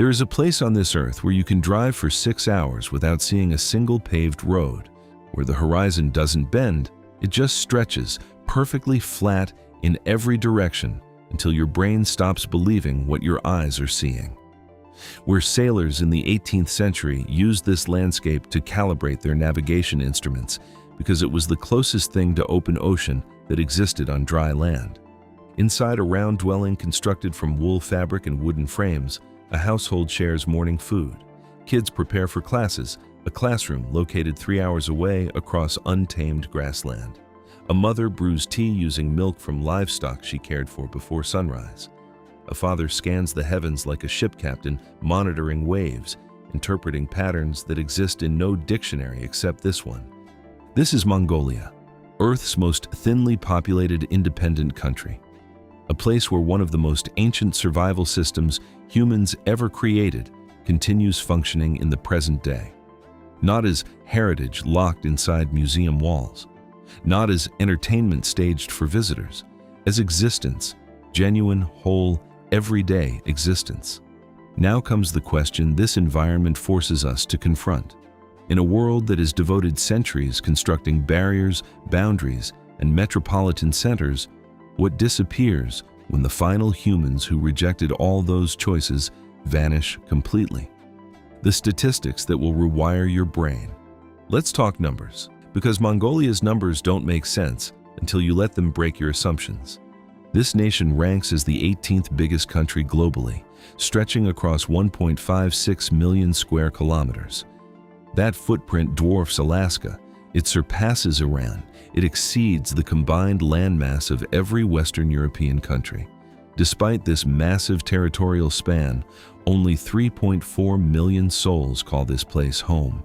There is a place on this earth where you can drive for 6 hours without seeing a single paved road, where the horizon doesn't bend, it just stretches perfectly flat in every direction until your brain stops believing what your eyes are seeing. Where sailors in the 18th century used this landscape to calibrate their navigation instruments because it was the closest thing to open ocean that existed on dry land. Inside a round dwelling constructed from wool fabric and wooden frames, a household shares morning food. Kids prepare for classes, a classroom located 3 hours away across untamed grassland. A mother brews tea using milk from livestock she cared for before sunrise. A father scans the heavens like a ship captain, monitoring waves, interpreting patterns that exist in no dictionary except this one. This is Mongolia, Earth's most thinly populated independent country. A place where one of the most ancient survival systems humans ever created continues functioning in the present day. Not as heritage locked inside museum walls, not as entertainment staged for visitors, as existence, genuine, whole, everyday existence. Now comes the question this environment forces us to confront. In a world that has devoted centuries constructing barriers, boundaries, and metropolitan centers, what disappears when the final humans who rejected all those choices vanish completely? The statistics that will rewire your brain. Let's talk numbers, because Mongolia's numbers don't make sense until you let them break your assumptions. This nation ranks as the 18th biggest country globally, stretching across 1.56 million square kilometers. That footprint dwarfs Alaska. It surpasses Iran. It exceeds the combined landmass of every Western European country. Despite this massive territorial span, only 3.4 million souls call this place home.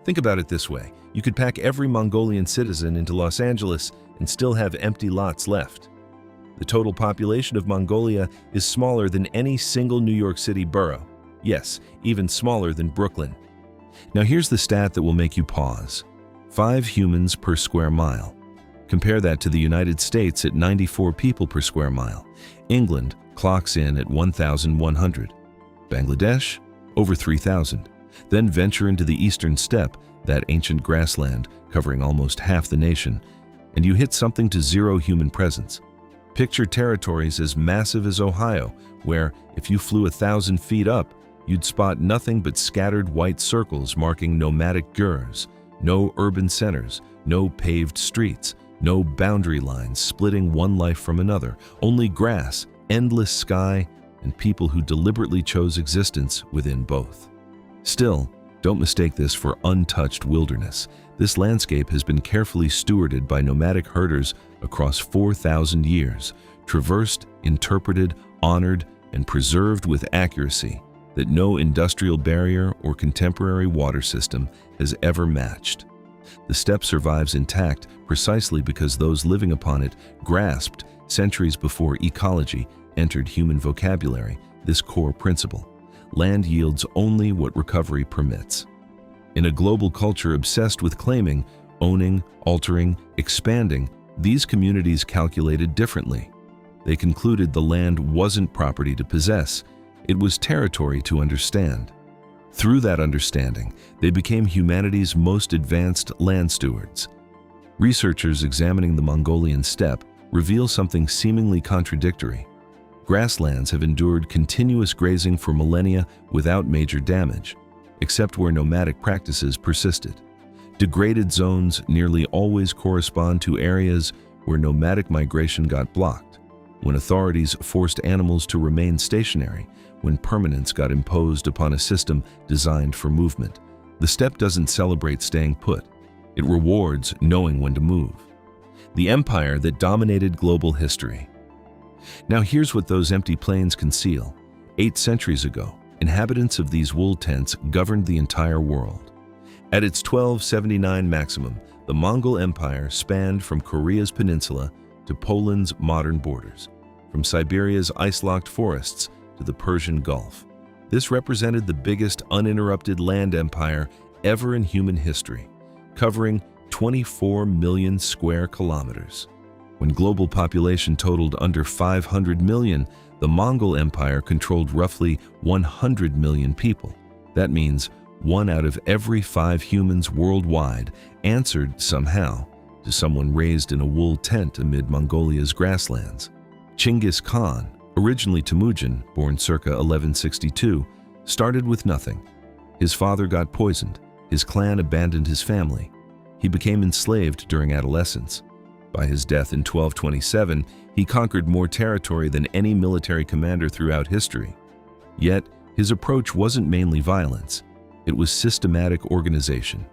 Think about it this way. You could pack every Mongolian citizen into Los Angeles and still have empty lots left. The total population of Mongolia is smaller than any single New York City borough. Yes, even smaller than Brooklyn. Now here's the stat that will make you pause. 5 humans per square mile. Compare that to the United States at 94 people per square mile. England clocks in at 1,100. Bangladesh, over 3,000. Then venture into the eastern steppe, that ancient grassland covering almost half the nation, and you hit something to zero human presence. Picture territories as massive as Ohio, where if you flew 1,000 feet up, you'd spot nothing but scattered white circles marking nomadic gurs, no urban centers, no paved streets, no boundary lines splitting one life from another, only grass, endless sky, and people who deliberately chose existence within both. Still, don't mistake this for untouched wilderness. This landscape has been carefully stewarded by nomadic herders across 4,000 years, traversed, interpreted, honored, and preserved with accuracy that no industrial barrier or contemporary water system has ever matched. The steppe survives intact precisely because those living upon it grasped, centuries before ecology entered human vocabulary, this core principle. Land yields only what recovery permits. In a global culture obsessed with claiming, owning, altering, expanding, these communities calculated differently. They concluded the land wasn't property to possess, it was territory to understand. Through that understanding, they became humanity's most advanced land stewards. Researchers examining the Mongolian steppe reveal something seemingly contradictory. Grasslands have endured continuous grazing for millennia without major damage, except where nomadic practices persisted. Degraded zones nearly always correspond to areas where nomadic migration got blocked, when authorities forced animals to remain stationary, when permanence got imposed upon a system designed for movement. The steppe doesn't celebrate staying put. It rewards knowing when to move. The empire that dominated global history. Now here's what those empty plains conceal. 8 centuries ago, inhabitants of these wool tents governed the entire world. At its 1279 maximum, the Mongol Empire spanned from Korea's peninsula to Poland's modern borders, from Siberia's ice-locked forests to the Persian Gulf. This represented the biggest uninterrupted land empire ever in human history, covering 24 million square kilometers. When global population totaled under 500 million, The Mongol Empire controlled roughly 100 million people. That means 1 out of every 5 humans worldwide answered somehow to someone raised in a wool tent amid Mongolia's grasslands. Genghis Khan, originally Temujin, born circa 1162, started with nothing. His father got poisoned. His clan abandoned his family. He became enslaved during adolescence. By his death in 1227, he conquered more territory than any military commander throughout history. Yet, his approach wasn't mainly violence. It was systematic organization.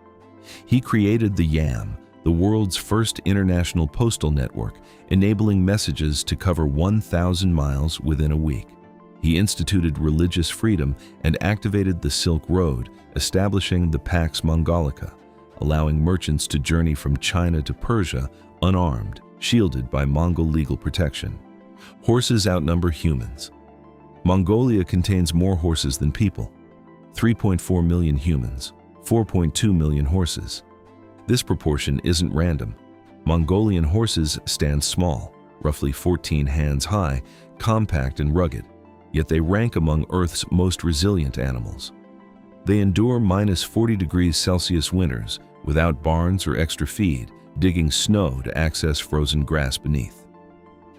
He created the YAM, the world's first international postal network, enabling messages to cover 1,000 miles within a week. He instituted religious freedom and activated the Silk Road, establishing the Pax Mongolica, allowing merchants to journey from China to Persia unarmed, shielded by Mongol legal protection. Horses outnumber humans. Mongolia contains more horses than people. 3.4 million humans, 4.2 million horses. This proportion isn't random. Mongolian horses stand small, roughly 14 hands high, compact and rugged, yet they rank among Earth's most resilient animals. They endure -40 degrees Celsius winters without barns or extra feed, digging snow to access frozen grass beneath.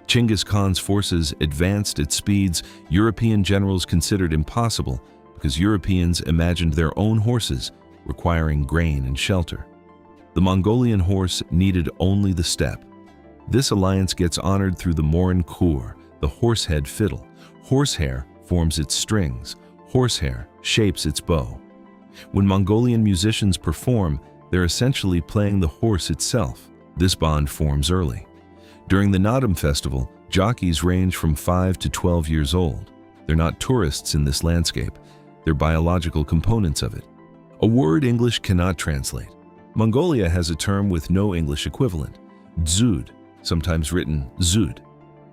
Genghis Khan's forces advanced at speeds European generals considered impossible because Europeans imagined their own horses requiring grain and shelter. The Mongolian horse needed only the steppe. This alliance gets honored through the Morin Kur, the horsehead fiddle. Horsehair forms its strings. Horsehair shapes its bow. When Mongolian musicians perform, they're essentially playing the horse itself. This bond forms early. During the Naadam festival, jockeys range from 5 to 12 years old. They're not tourists in this landscape. They're biological components of it. A word English cannot translate. Mongolia has a term with no English equivalent, dzud, sometimes written zud.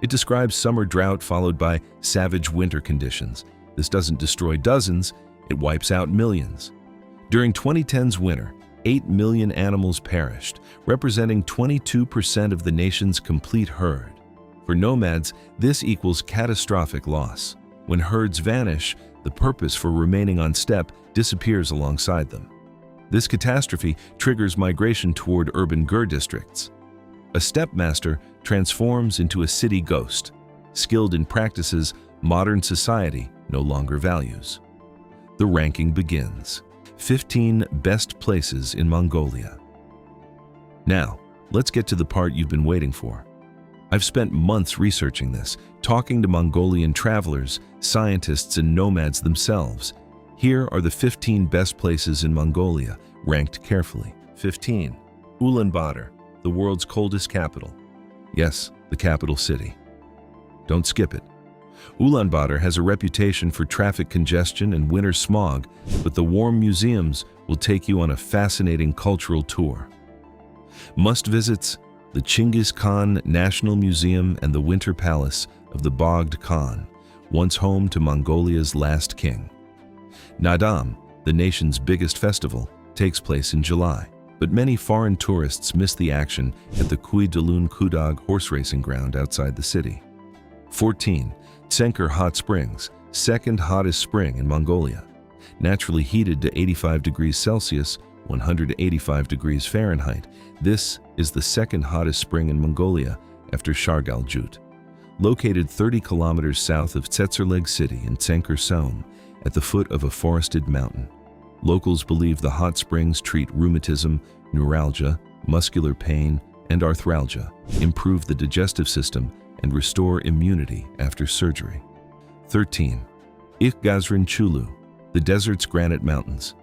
It describes summer drought followed by savage winter conditions. This doesn't destroy dozens, it wipes out millions. During 2010's winter, 8 million animals perished, representing 22% of the nation's complete herd. For nomads, this equals catastrophic loss. When herds vanish, the purpose for remaining on steppe disappears alongside them. This catastrophe triggers migration toward urban gur districts. A steppe master transforms into a city ghost, skilled in practices modern society no longer values. The ranking begins. 15 best places in Mongolia. Now, let's get to the part you've been waiting for. I've spent months researching this, talking to Mongolian travelers, scientists, and nomads themselves. Here are the 15 best places in Mongolia, ranked carefully. 15. Ulaanbaatar, the world's coldest capital. Yes, the capital city. Don't skip it. Ulaanbaatar has a reputation for traffic congestion and winter smog, but the warm museums will take you on a fascinating cultural tour. Must-visits: the Genghis Khan National Museum and the Winter Palace of the Bogd Khan, once home to Mongolia's last king. Naadam, the nation's biggest festival, takes place in July, but many foreign tourists miss the action at the Kui Dalun Kudag horse racing ground outside the city. 14. Tsenker Hot Springs, second hottest spring in Mongolia. Naturally heated to 85 degrees Celsius, 185 degrees Fahrenheit, this is the second hottest spring in Mongolia after Shargal Jut. Located 30 kilometers south of Tsetserleg city in Tsenker Somme, at the foot of a forested mountain. Locals believe the hot springs treat rheumatism, neuralgia, muscular pain, and arthralgia, improve the digestive system, and restore immunity after surgery. 13. Ikhgazrin Chulu, the desert's granite mountains.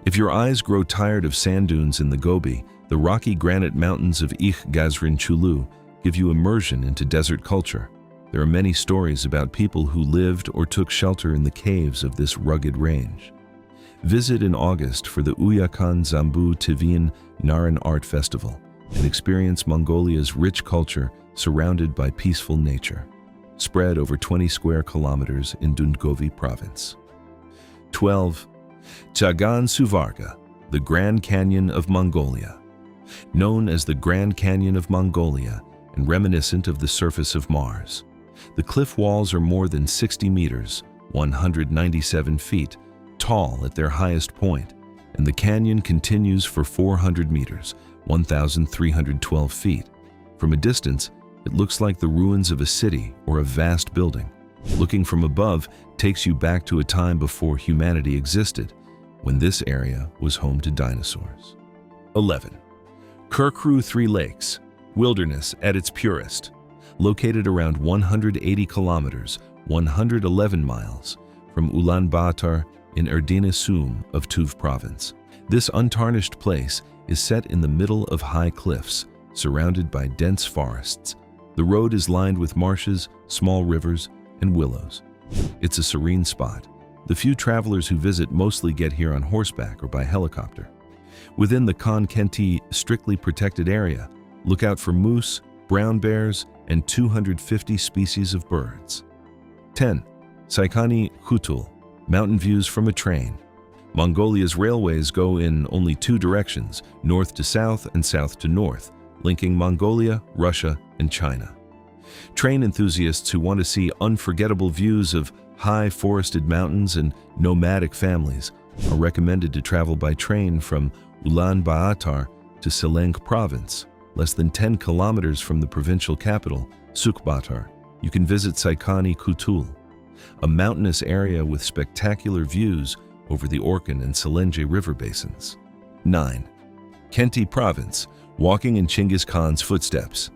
If your eyes grow tired of sand dunes in the Gobi, the rocky granite mountains of Ikhgazrin Chulu give you immersion into desert culture. There are many stories about people who lived or took shelter in the caves of this rugged range. Visit in August for the Uyakan Zambu Tivin Naran Art Festival and experience Mongolia's rich culture surrounded by peaceful nature, spread over 20 square kilometers in Dungovi province. 12. Chagan Suvarga, the Grand Canyon of Mongolia. Known as the Grand Canyon of Mongolia and reminiscent of the surface of Mars, The cliff walls are more than 60 meters, 197 feet, tall at their highest point, and the canyon continues for 400 meters, 1,312 feet. From a distance, it looks like the ruins of a city or a vast building. Looking from above takes you back to a time before humanity existed, when this area was home to dinosaurs. 11. Kurkru Three Lakes, wilderness at its purest. Located around 180 kilometers, 111 miles, from Ulaanbaatar in Erdene of Tuve province. This untarnished place is set in the middle of high cliffs, surrounded by dense forests. The road is lined with marshes, small rivers, and willows. It's a serene spot. The few travelers who visit mostly get here on horseback or by helicopter. Within the Khan Kenti strictly protected area, look out for moose, brown bears, and 250 species of birds. 10. Saikani Khutul, mountain views from a train. Mongolia's railways go in only two directions, north to south and south to north, linking Mongolia, Russia, and China. Train enthusiasts who want to see unforgettable views of high forested mountains and nomadic families are recommended to travel by train from Ulaanbaatar to Seleng province, less than 10 kilometers from the provincial capital, Ulaanbaatar. You can visit Saikani Khutul, a mountainous area with spectacular views over the Orkhon and Selenge river basins. 9. Kenti Province, walking in Genghis Khan's footsteps.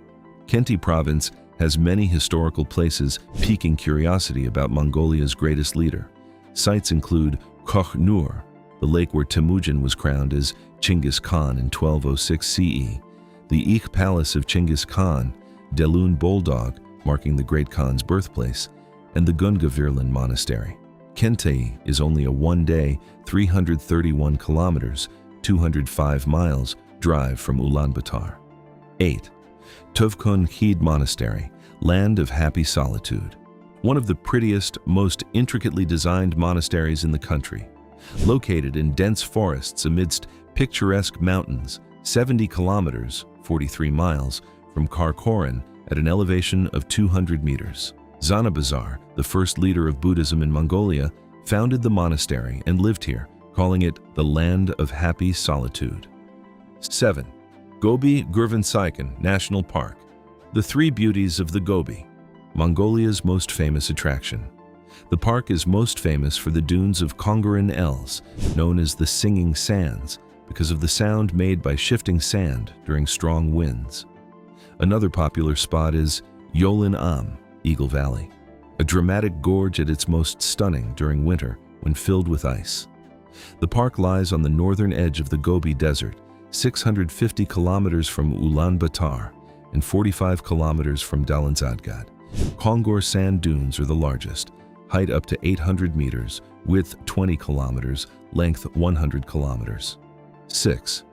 Kenti Province has many historical places piquing curiosity about Mongolia's greatest leader. Sites include Koh Nur, the lake where Temujin was crowned as Genghis Khan in 1206 CE, the Ich Palace of Genghis Khan, Delun Bulldog, marking the Great Khan's birthplace, and the Gungavirlan Monastery. Kenti is only a one-day, 331 kilometers, 205 miles drive from Ulaanbaatar. 8. Tuvkun Khid Monastery, land of happy solitude. One of the prettiest, most intricately designed monasteries in the country. Located in dense forests amidst picturesque mountains, 70 kilometers, 43 miles, from Karakoram at an elevation of 200 meters. Zanabazar, the first leader of Buddhism in Mongolia, founded the monastery and lived here, calling it the land of happy solitude. 7. Gobi Desert National Park, the three beauties of the Gobi, Mongolia's most famous attraction. The park is most famous for the dunes of Kongaran Els, known as the Singing Sands, because of the sound made by shifting sand during strong winds. Another popular spot is Ulaanbaatar, Eagle Valley, a dramatic gorge at its most stunning during winter when filled with ice. The park lies on the northern edge of the Gobi Desert, 650 kilometers from Ulaanbaatar and 45 kilometers from Dalanzadgad. Kongur sand dunes are the largest, height up to 800 meters, width 20 kilometers, length 100 kilometers. 6.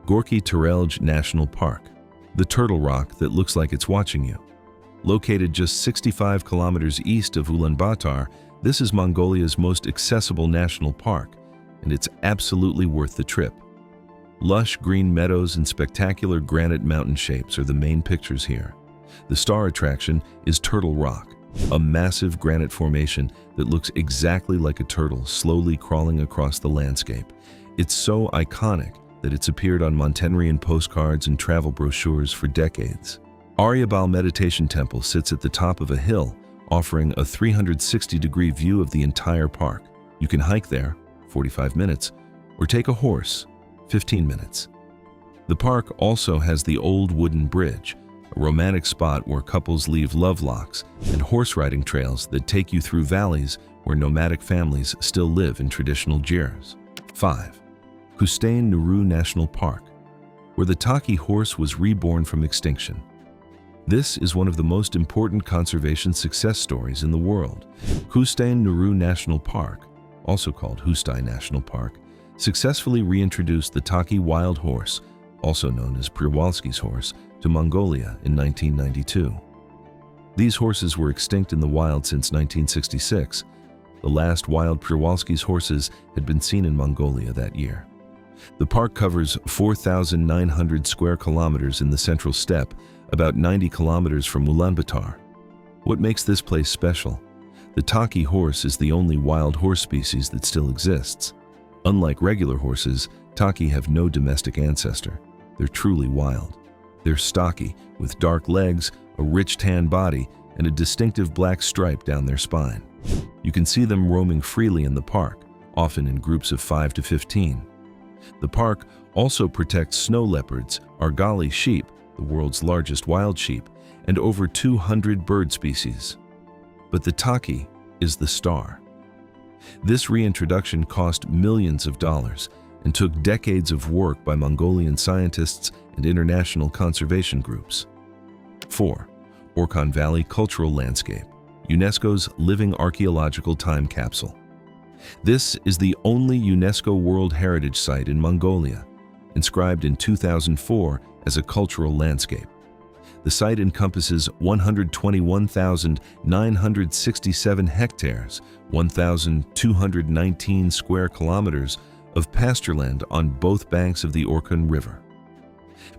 Gorky Terelj National Park, the turtle rock that looks like it's watching you. Located just 65 kilometers east of Ulaanbaatar, this is Mongolia's most accessible national park, and it's absolutely worth the trip. Lush green meadows and spectacular granite mountain shapes are the main pictures here. The star attraction is Turtle Rock, a massive granite formation that looks exactly like a turtle slowly crawling across the landscape. It's so iconic that it's appeared on Montenegrin postcards and travel brochures for decades. Aryabal Meditation Temple sits at the top of a hill, offering a 360-degree view of the entire park. You can hike there, 45 minutes, or take a horse, 15 minutes. The park also has the Old Wooden Bridge, a romantic spot where couples leave love locks, and horse riding trails that take you through valleys where nomadic families still live in traditional jirs. 5. Khustayn Nuru National Park, where the Taki horse was reborn from extinction. This is one of the most important conservation success stories in the world. Khustayn Nuru National Park, also called Khustayn National Park, successfully reintroduced the Taki wild horse, also known as Przewalski's horse, to Mongolia in 1992. These horses were extinct in the wild since 1966. The last wild Przewalski's horses had been seen in Mongolia that year. The park covers 4,900 square kilometers in the central steppe, about 90 kilometers from Ulaanbaatar. What makes this place special? The Taki horse is the only wild horse species that still exists. Unlike regular horses, Taki have no domestic ancestor. They're truly wild. They're stocky, with dark legs, a rich tan body, and a distinctive black stripe down their spine. You can see them roaming freely in the park, often in groups of 5 to 15. The park also protects snow leopards, Argali sheep, the world's largest wild sheep, and over 200 bird species. But the Taki is the star. This reintroduction cost millions of dollars and took decades of work by Mongolian scientists and international conservation groups. 4. Orkhon Valley Cultural Landscape, UNESCO's living archaeological time capsule. This is the only UNESCO World Heritage Site in Mongolia, inscribed in 2004 as a cultural landscape. The site encompasses 121,967 hectares, 1,219 square kilometers of pastureland on both banks of the Orkhon River.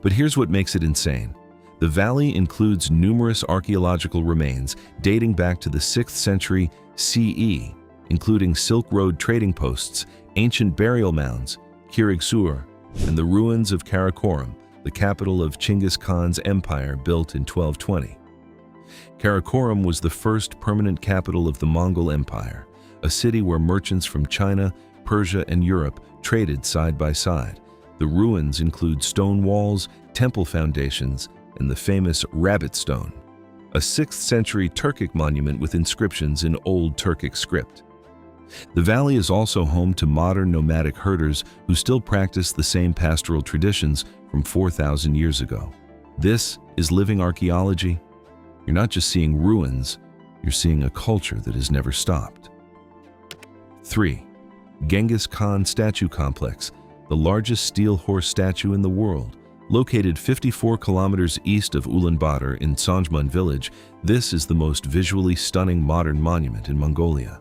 But here's what makes it insane. The valley includes numerous archaeological remains dating back to the 6th century CE, including Silk Road trading posts, ancient burial mounds, Khörgösgöl, and the ruins of Karakorum, the capital of Genghis Khan's empire built in 1220. Karakorum was the first permanent capital of the Mongol Empire, a city where merchants from China, Persia, and Europe traded side by side. The ruins include stone walls, temple foundations, and the famous Rabbit Stone, a 6th century Turkic monument with inscriptions in Old Turkic script. The valley is also home to modern nomadic herders who still practice the same pastoral traditions from 4,000 years ago. This is living archaeology. You're not just seeing ruins, you're seeing a culture that has never stopped. 3. Genghis Khan Statue Complex, the largest steel horse statue in the world. Located 54 kilometers east of Ulaanbaatar in Sanjmun village, this is the most visually stunning modern monument in Mongolia.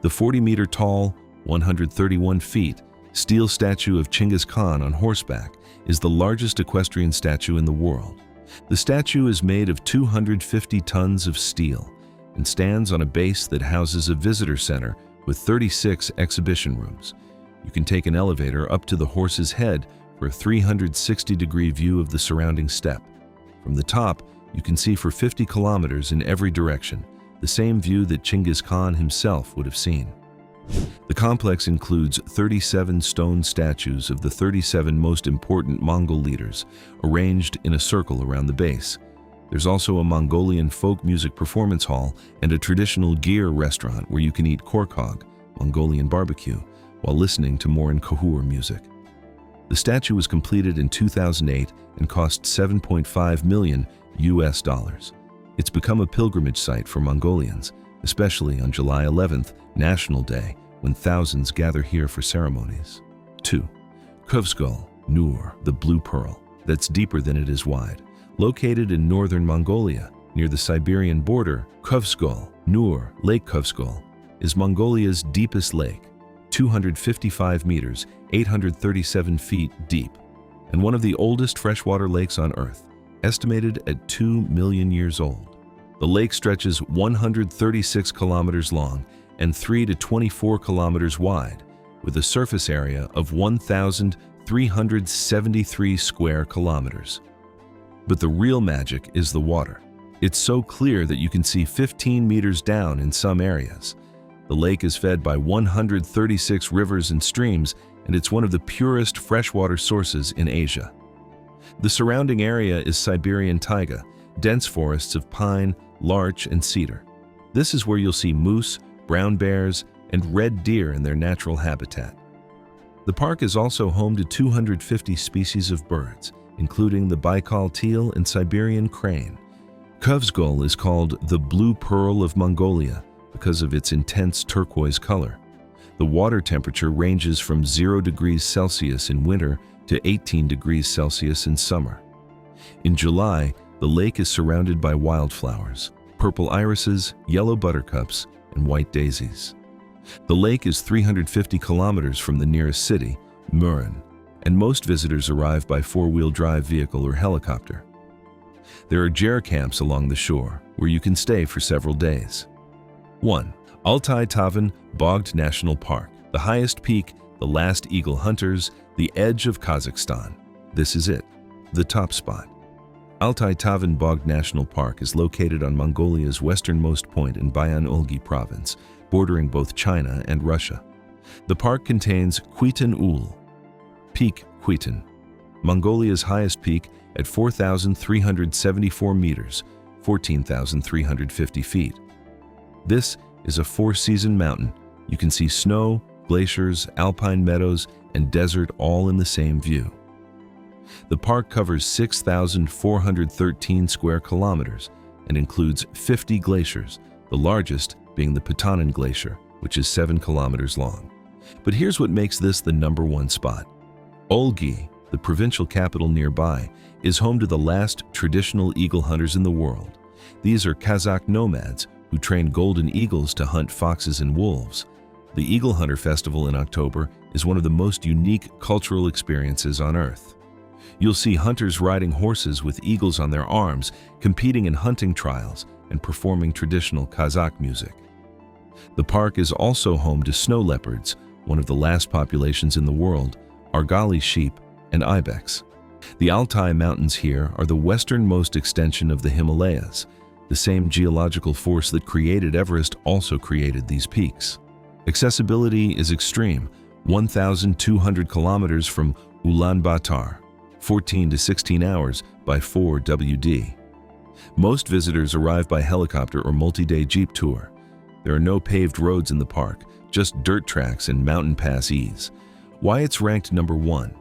The 40-meter tall, 131 feet, steel statue of Genghis Khan on horseback is the largest equestrian statue in the world. The statue is made of 250 tons of steel and stands on a base that houses a visitor center with 36 exhibition rooms. You can take an elevator up to the horse's head for a 360-degree view of the surrounding steppe. From the top, you can see for 50 kilometers in every direction, the same view that Genghis Khan himself would have seen. The complex includes 37 stone statues of the 37 most important Mongol leaders, arranged in a circle around the base. There's also a Mongolian folk music performance hall and a traditional gear restaurant where you can eat korkhog, Mongolian barbecue, while listening to Morin Kahur music. The statue was completed in 2008 and cost $7.5 million US. It's become a pilgrimage site for Mongolians, especially on July 11th, National Day, when thousands gather here for ceremonies. 2. Khövsgöl, Nur, the Blue Pearl, that's deeper than it is wide. Located in northern Mongolia, near the Siberian border, Khövsgöl, Nur, Lake Khövsgöl, is Mongolia's deepest lake, 255 meters, 837 feet deep, and one of the oldest freshwater lakes on Earth, estimated at 2 million years old. The lake stretches 136 kilometers long and 3 to 24 kilometers wide, with a surface area of 1,373 square kilometers. But the real magic is the water. It's so clear that you can see 15 meters down in some areas. The lake is fed by 136 rivers and streams, and it's one of the purest freshwater sources in Asia. The surrounding area is Siberian taiga, dense forests of pine, larch, and cedar. This is where you'll see moose, brown bears, and red deer in their natural habitat. The park is also home to 250 species of birds, including the Baikal teal and Siberian crane. Khövsgöl is called the Blue Pearl of Mongolia because of its intense turquoise color. The water temperature ranges from 0 degrees Celsius in winter to 18 degrees Celsius in summer. In July, the lake is surrounded by wildflowers, purple irises, yellow buttercups, and white daisies. The lake is 350 kilometers from the nearest city, Murin, and most visitors arrive by four-wheel drive vehicle or helicopter. There are ger camps along the shore where you can stay for several days. 1. Altai Tavan Bogd National Park, the highest peak, the last eagle hunters, the edge of Kazakhstan. This is it, the top spot. Altai Tavan Bogd National Park is located on Mongolia's westernmost point in Bayan-Ulgi province, bordering both China and Russia. The park contains Khitan Ul, Peak Khitan, Mongolia's highest peak at 4,374 meters, 14,350 feet. This is a four-season mountain. You can see snow, glaciers, alpine meadows, and desert all in the same view. The park covers 6,413 square kilometers and includes 50 glaciers, the largest being the Patanin Glacier, which is 7 kilometers long. But here's what makes this the #1 spot. Ulgi, the provincial capital nearby, is home to the last traditional eagle hunters in the world. These are Kazakh nomads who train golden eagles to hunt foxes and wolves. The Eagle Hunter Festival in October is one of the most unique cultural experiences on Earth. You'll see hunters riding horses with eagles on their arms, competing in hunting trials, and performing traditional Kazakh music. The park is also home to snow leopards, one of the last populations in the world, Argali sheep, and ibex. The Altai Mountains here are the westernmost extension of the Himalayas. The same geological force that created Everest also created these peaks. Accessibility is extreme, 1,200 kilometers from Ulaanbaatar, 14 to 16 hours by 4WD. Most visitors arrive by helicopter or multi-day jeep tour. There are no paved roads in the park, just dirt tracks and mountain passes. Why it's ranked #1?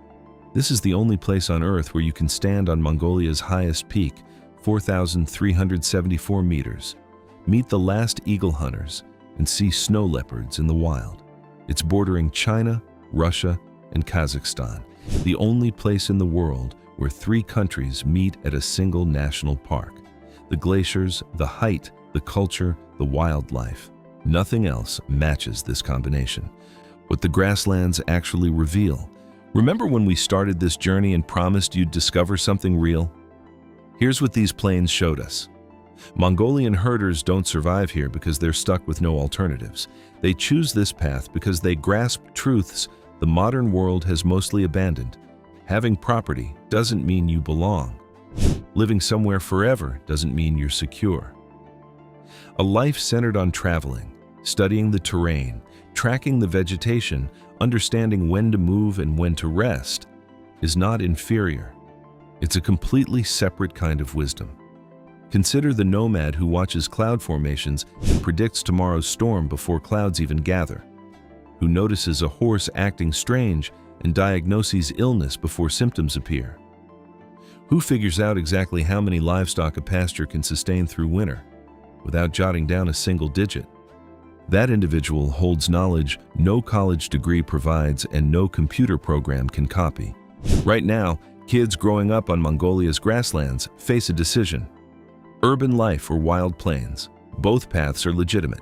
This is the only place on Earth where you can stand on Mongolia's highest peak, 4,374 meters, meet the last eagle hunters, and see snow leopards in the wild. It's bordering China, Russia, and Kazakhstan, the only place in the world where 3 countries meet at a single national park. The glaciers, the height, the culture, the wildlife. Nothing else matches this combination. What the grasslands actually reveal. Remember when we started this journey and promised you'd discover something real? Here's what these plains showed us. Mongolian herders don't survive here because they're stuck with no alternatives. They choose this path because they grasp truths the modern world has mostly abandoned. Having property doesn't mean you belong. Living somewhere forever doesn't mean you're secure. A life centered on traveling, studying the terrain, tracking the vegetation, understanding when to move and when to rest, is not inferior. It's a completely separate kind of wisdom. Consider the nomad who watches cloud formations and predicts tomorrow's storm before clouds even gather, who notices a horse acting strange and diagnoses illness before symptoms appear, who figures out exactly how many livestock a pasture can sustain through winter without jotting down a single digit. That individual holds knowledge no college degree provides and no computer program can copy. Right now, kids growing up on Mongolia's grasslands face a decision. Urban life or wild plains. Both paths are legitimate.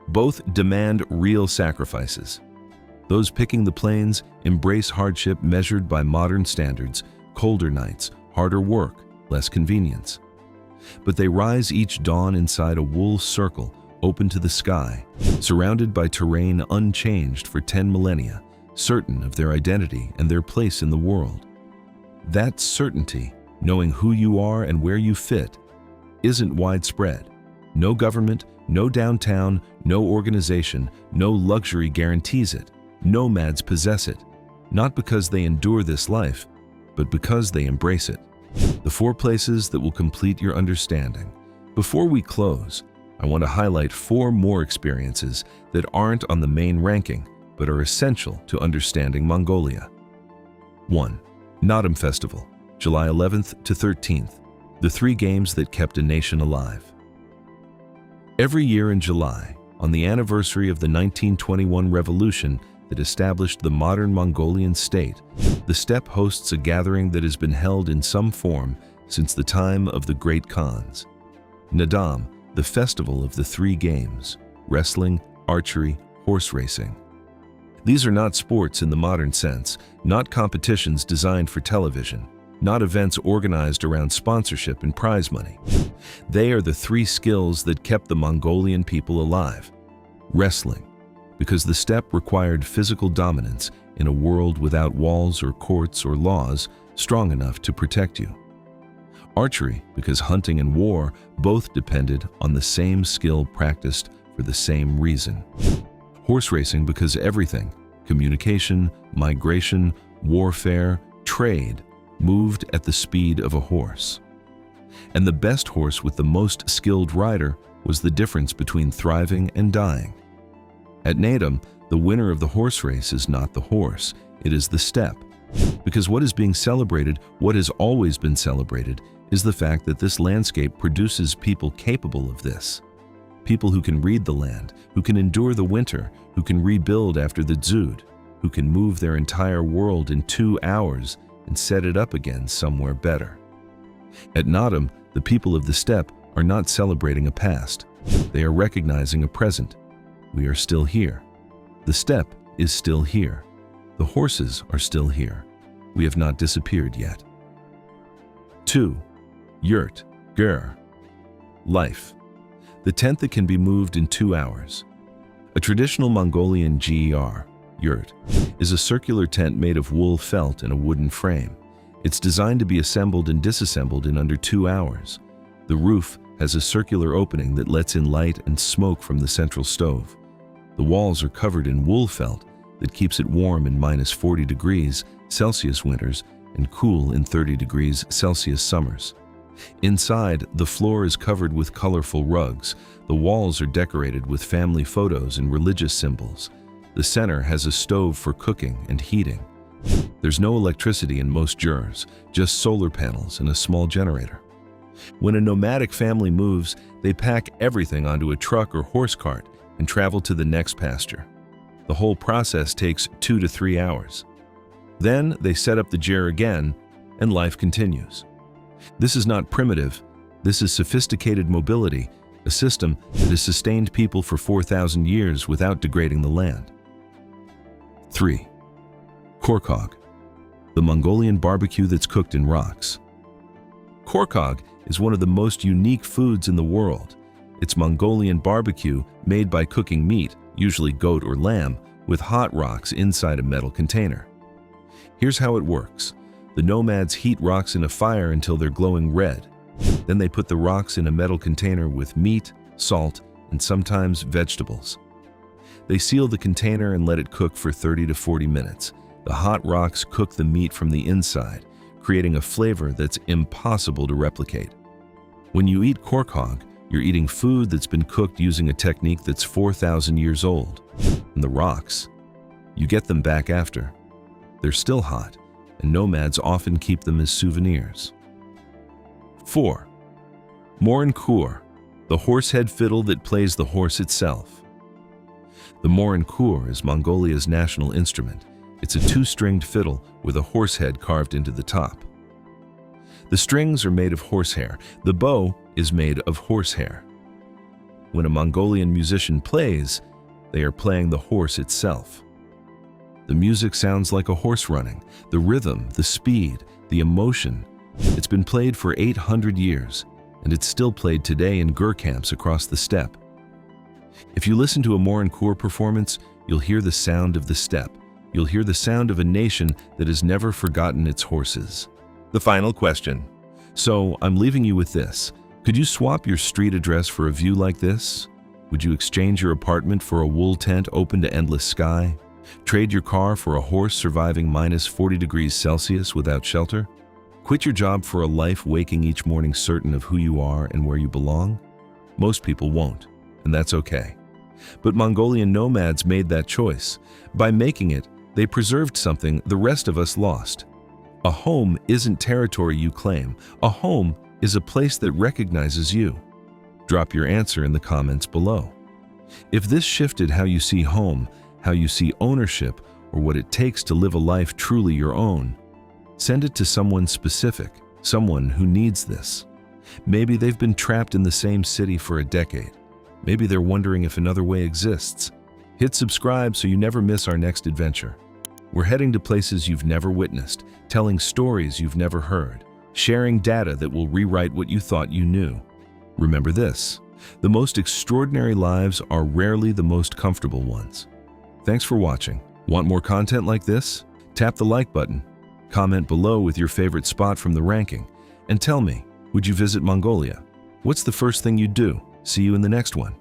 Both demand real sacrifices. Those picking the plains embrace hardship measured by modern standards, colder nights, harder work, less convenience. But they rise each dawn inside a wool circle open to the sky, surrounded by terrain unchanged for 10 millennia, certain of their identity and their place in the world. That certainty, knowing who you are and where you fit, isn't widespread. No government, no downtown, no organization, no luxury guarantees it. Nomads possess it, not because they endure this life, but because they embrace it. The 4 places that will complete your understanding. Before we close, I want to highlight 4 more experiences that aren't on the main ranking, but are essential to understanding Mongolia. 1. Nomads Festival, July 11th to 13th, the 3 games that kept a nation alive. Every year in July, on the anniversary of the 1921 revolution that established the modern Mongolian state, the steppe hosts a gathering that has been held in some form since the time of the great Khans. Nadam, the festival of the 3 games, wrestling, archery, horse racing. These are not sports in the modern sense, not competitions designed for television. not events organized around sponsorship and prize money. They are the three skills that kept the Mongolian people alive. Wrestling, because the steppe required physical dominance in a world without walls or courts or laws strong enough to protect you. Archery, because hunting and war both depended on the same skill practiced for the same reason. Horse racing, because everything, communication, migration, warfare, trade, moved at the speed of a horse. And the best horse with the most skilled rider was the difference between thriving and dying. At Naadam, the winner of the horse race is not the horse, it is the steppe. Because what is being celebrated, what has always been celebrated, is the fact that this landscape produces people capable of this. People who can read the land, who can endure the winter, who can rebuild after the dzud, who can move their entire world in 2 hours and set it up again somewhere better. At Naadam, the people of the steppe are not celebrating a past. They are recognizing a present. We are still here. The steppe is still here. The horses are still here. We have not disappeared yet. 2. Yurt, ger. Life. The tent that can be moved in 2 hours. A traditional Mongolian ger, yurt, is a circular tent made of wool felt in a wooden frame. It's designed to be assembled and disassembled in under 2 hours. The roof has a circular opening that lets in light and smoke from the central stove. The walls are covered in wool felt that keeps it warm in -40 degrees Celsius winters and cool in 30 degrees Celsius summers. Inside, the floor is covered with colorful rugs. The walls are decorated with family photos and religious symbols. The center has a stove for cooking and heating. There's no electricity in most jurs, just solar panels and a small generator. When a nomadic family moves, they pack everything onto a truck or horse cart and travel to the next pasture. The whole process takes 2 to 3 hours. Then they set up the ger again, and life continues. This is not primitive. This is sophisticated mobility, a system that has sustained people for 4,000 years without degrading the land. 3. Korkog, the Mongolian barbecue that's cooked in rocks. Korkog is one of the most unique foods in the world. It's Mongolian barbecue made by cooking meat, usually goat or lamb, with hot rocks inside a metal container. Here's how it works. The nomads heat rocks in a fire until they're glowing red. Then they put the rocks in a metal container with meat, salt, and sometimes vegetables. They seal the container and let it cook for 30 to 40 minutes. The hot rocks cook the meat from the inside, creating a flavor that's impossible to replicate. When you eat korkog, you're eating food that's been cooked using a technique that's 4,000 years old. And the rocks, you get them back after. They're still hot, and nomads often keep them as souvenirs. 4. Morin Kur, the horsehead fiddle that plays the horse itself. The Morin Kur is Mongolia's national instrument. It's a 2-stringed fiddle with a horse head carved into the top. The strings are made of horsehair. The bow is made of horsehair. When a Mongolian musician plays, they are playing the horse itself. The music sounds like a horse running. The rhythm, the speed, the emotion. It's been played for 800 years, and it's still played today in ger camps across the steppe. If you listen to a Morin Kur performance, you'll hear the sound of the steppe. You'll hear the sound of a nation that has never forgotten its horses. The final question. So, I'm leaving you with this. Could you swap your street address for a view like this? Would you exchange your apartment for a wool tent open to endless sky? Trade your car for a horse surviving -40 degrees Celsius without shelter? Quit your job for a life waking each morning certain of who you are and where you belong? Most people won't, and that's okay. But Mongolian nomads made that choice. By making it, they preserved something the rest of us lost. A home isn't territory you claim. A home is a place that recognizes you. Drop your answer in the comments below. If this shifted how you see home, how you see ownership, or what it takes to live a life truly your own, send it to someone specific, someone who needs this. Maybe they've been trapped in the same city for a decade. Maybe they're wondering if another way exists. Hit subscribe so you never miss our next adventure. We're heading to places you've never witnessed, telling stories you've never heard, sharing data that will rewrite what you thought you knew. Remember this: the most extraordinary lives are rarely the most comfortable ones. Thanks for watching. Want more content like this? Tap the like button, comment below with your favorite spot from the ranking, and tell me, would you visit Mongolia? What's the first thing you'd do? See you in the next one.